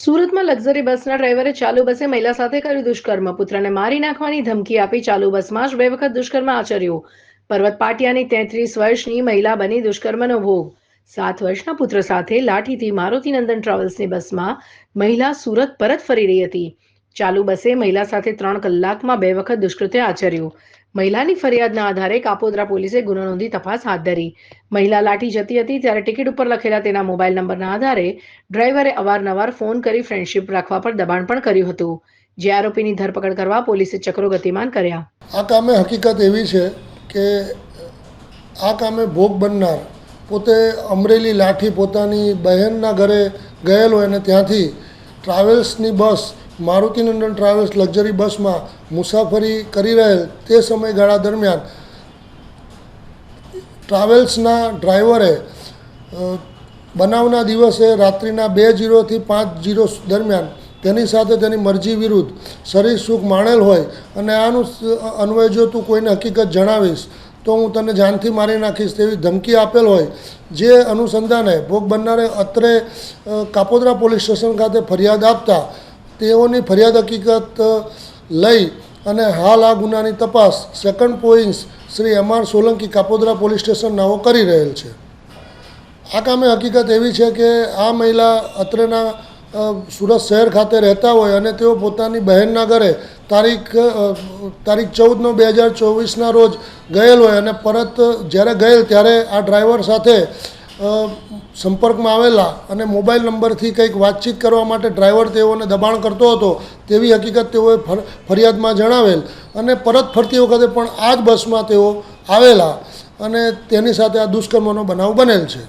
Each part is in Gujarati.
સુરતમાં લક્ઝરી બસના ડ્રાઈવરે ચાલુ બસે મહિલા સાથે કર્યું દુષ્કર્મ. પુત્રને મારી નાખવાની ધમકી આપી ચાલુ બસમાં જ 2 વખત દુષ્કર્મ આચર્યું. પર્વત પાટિયાની 33 વર્ષની મહિલા બની દુષ્કર્મનો ભોગ. 7 વર્ષના પુત્ર સાથે લાઠીથી મારુતિનંદન ટ્રાવેલ્સની બસમાં મહિલા સુરત પરત ફરી રહી હતી. ચાલુ બસે મહિલા સાથે 3 કલાકમાં 2 વખત દુષ્કૃત્ય આચર્યું. મહિલાની ફરિયાદના આધારે કાપોદ્રા પોલીસે ગુનો નોંધી તપાસ હાથ ધરી. મહિલા લાઠી જતી હતી ત્યારે ટિકિટ ઉપર લખેલા તેના મોબાઈલ નંબરના આધારે ડ્રાઈવરે અવારનવાર ફોન કરી ફ્રેન્ડશિપ રાખવા પર દબાણ પણ કર્યું હતું. જે આરોપીની ધરપકડ કરવા પોલીસે ચક્રો ગતિમાન કર્યા. આ કામે હકીકત એવી છે કે આ કામે ભોગ બનનાર પોતે અમરેલી લાઠી પોતાની બહેનના ઘરે ગયેલો અને ત્યાંથી ટ્રાવેલ્સની બસ મારુતિનંદન ટ્રાવેલ્સ લક્ઝરી બસમાં મુસાફરી કરી રહેલ તે સમયગાળા દરમિયાન ટ્રાવેલ્સના ડ્રાઈવરે બનાવના દિવસે રાત્રિના 2:00 થી 5:00 દરમિયાન તેની સાથે તેની મરજી વિરુદ્ધ શરીર સુખ માણેલ હોય અને આનું અન્વયે જો તું કોઈને હકીકત જણાવીશ તો હું તને જાનથી મારી નાખીશ તેવી ધમકી આપેલ હોય, જે અનુસંધાને ભોગ બનનારે અત્રે કાપોદ્રા પોલીસ સ્ટેશન ખાતે ફરિયાદ આપતા તેઓની ફરિયાદ હકીકત લઈ અને હાલ આ ગુનાની તપાસ second point Shri M.R. Solanki Kapodra police station નાઓ કરી રહેલ છે. આ કામે હકીકત એવી છે કે આ મહિલા અત્રેના સુરત શહેર ખાતે રહેતા હોય અને તેઓ પોતાની બહેનના ઘરે તારીખ 14/9/2024ના રોજ ગયેલ હોય અને પરત જ્યારે ગયેલ ત્યારે આ ડ્રાઈવર સાથે સંપર્કમાં આવેલા અને મોબાઈલ નંબરથી કંઈક વાતચીત કરવા માટે ડ્રાઈવર તેઓને દબાણ કરતો હતો તેવી હકીકત તેઓએ ફરિયાદમાં જણાવેલ અને પરત ફરતી વખતે પણ આ જ બસમાં તેઓ આવેલા અને તેની સાથે આ દુષ્કર્મનો બનાવ બનેલ છે.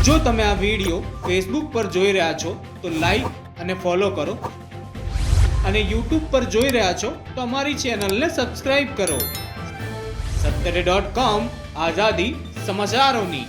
જો તમે આ વિડીયો ફેસબુક પર જોઈ રહ્યા છો તો લાઈક અને ફોલો કરો અને યુટ્યુબ પર જોઈ રહ્યા છો તો અમારી ચેનલને સબસ્ક્રાઇબ કરો. સત્તરે.com આઝાદી સમાચારોની.